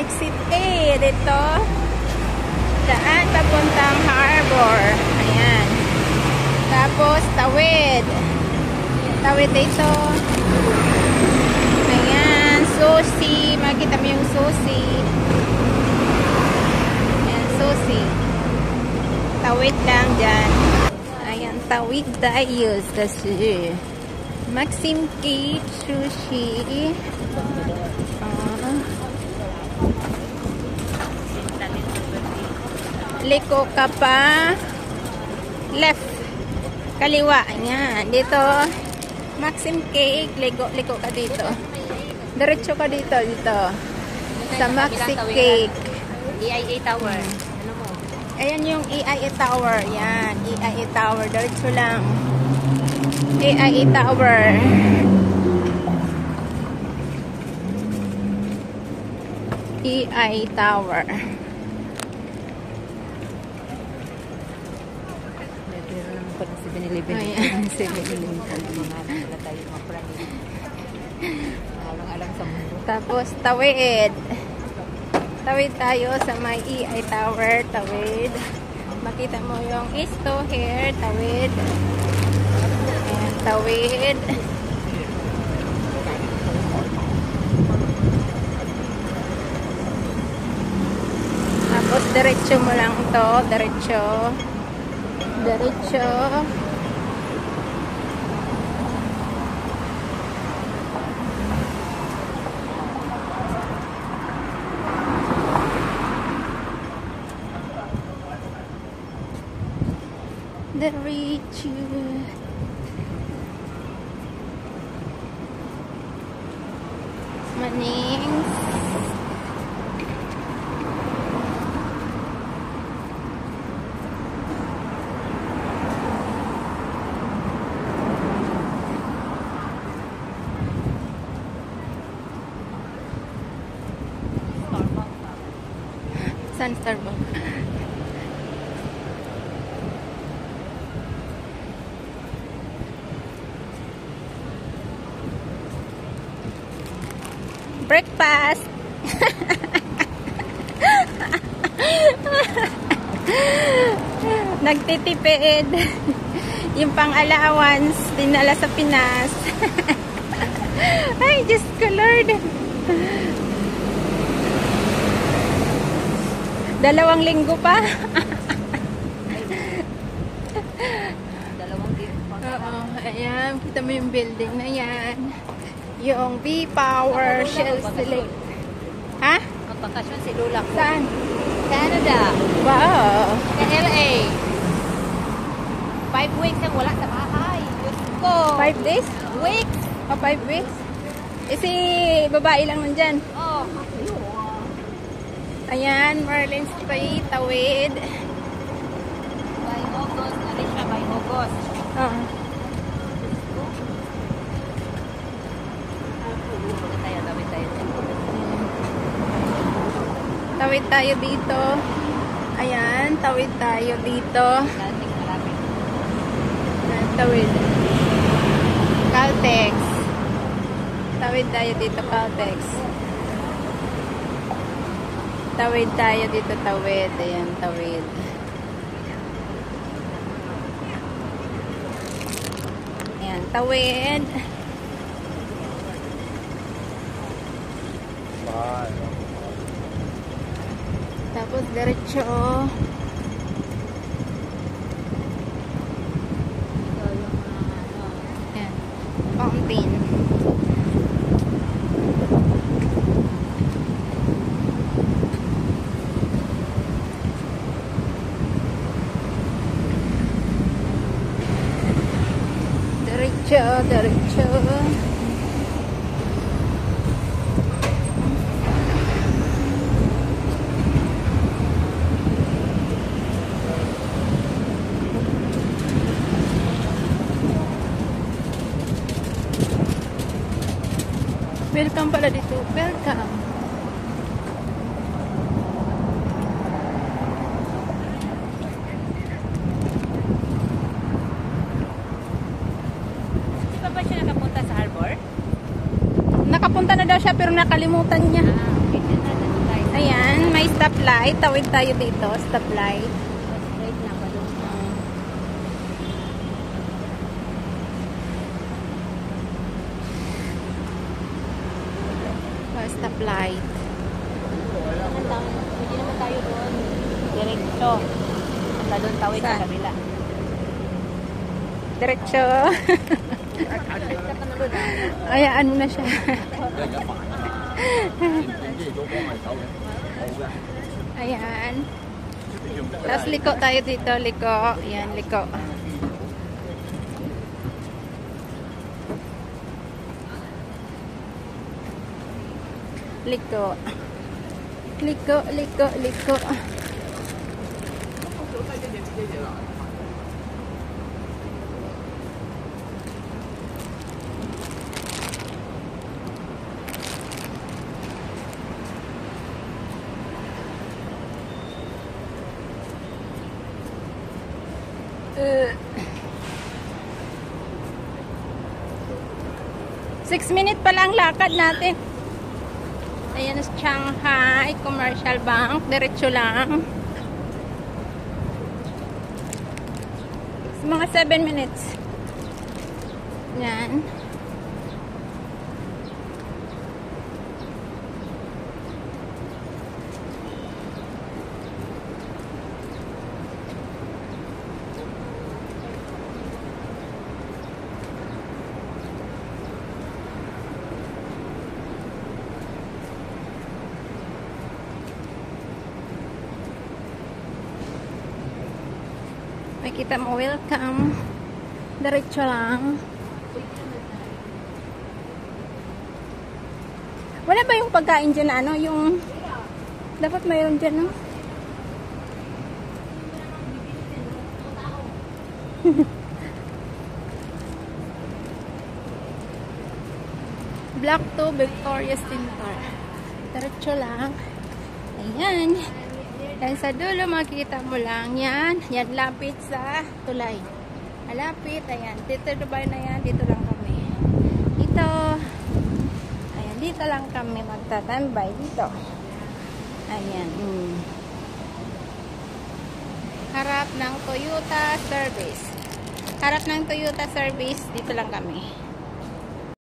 exit A dito. Daan papuntang harbor. Ayan. Tapos tawid. Tawid dito. Ayan, susi. Makita mo yung susi. Ayan, susi. Tawid lang dyan. Ayan, tawid tayo sa Maxim Cake Sushi. Liko ka pa. Left. Kaliwa. Ayan. Dito. Maxim Cake. Liko ka dito. Diretso ka dito. Dito. Sa Maxim Cake. EIA Tower. Ano mo? Ayan yung EIA Tower. Yan. EIA Tower. Diretso lang. EIA Tower. EIA Tower. Ayan. 7-Eleven. Tapos tawid. Tawid tayo sa may EIA Tower. Tawid. Makita mo yung isto here. Tawid. Ayan, tawid. Tapos diretso mo lang to. Diretso. Diretso. Diretso. Manings. San Starbucks? Breakfast. Nagtitipid. Yung pang-allowance dinala sa Pinas. Ay, Diyos ko Lord. 2 linggo pa. 2 linggo pa. Oo, ayan. Kita mo yung building na yan. Yung V-Power Shell Select. Ha? Magpakasyon si Lula ko. Saan? Canada. Wow. Sa LA. 5 weeks ang wala sa bahay. Diyos ko. 5 days? Weeks. O, 5 weeks? Eh, si babae lang nandyan. Oh. Ayan, Marlin Street, tawid. By August. Ano siya? By August. Oo. Tawid tayo dito. Ayan, tawid tayo dito. Ayan, tawid. Caltex. Tawid tayo dito, Caltex. Tawid tayo dito, tawid. Ayan, tawid. Ayan, tawid. Tapos diretso. Ayan. Fountain. Diretso, diretso. Welcome pala dito. Welcome. Di ba siya nakapunta sa harbor? Nakapunta na daw siya pero nakalimutan niya. Okay. stoplight. Tawid tayo dito, stoplight. Straight lang ba doon? Stoplight. Hindi naman tayo doon. Diretso. Punta doon, tawid sa Saan? kabila. Diretso. Diretso ka na doon. Ayaan mo na siya. Ayan. Tapos liko tayo dito, liko. Ayan, liko. Liko. Liko, liko, liko. Uh, 6 minutes pa lang lakad natin. Ayan sa Shanghai Commercial Bank. Diretso lang. Mga 7 minutes. Yan. Makita mo, welcome. Diretso lang. Wala ba yung pagkain dyan na ano? Yung dapat mayroon dyan, no? Block 2 Victoria Center. Diretso lang. Ayan. Dan sa dulo makita mo lang yan. Yan lapit sa tulay. Malapit. Ayan. Dito ba na yan? Dito lang kami. Dito. Ayan. Dito lang kami magtatambay. Dito. Ayan. Harap ng Toyota Service. Harap ng Toyota Service. Dito lang kami.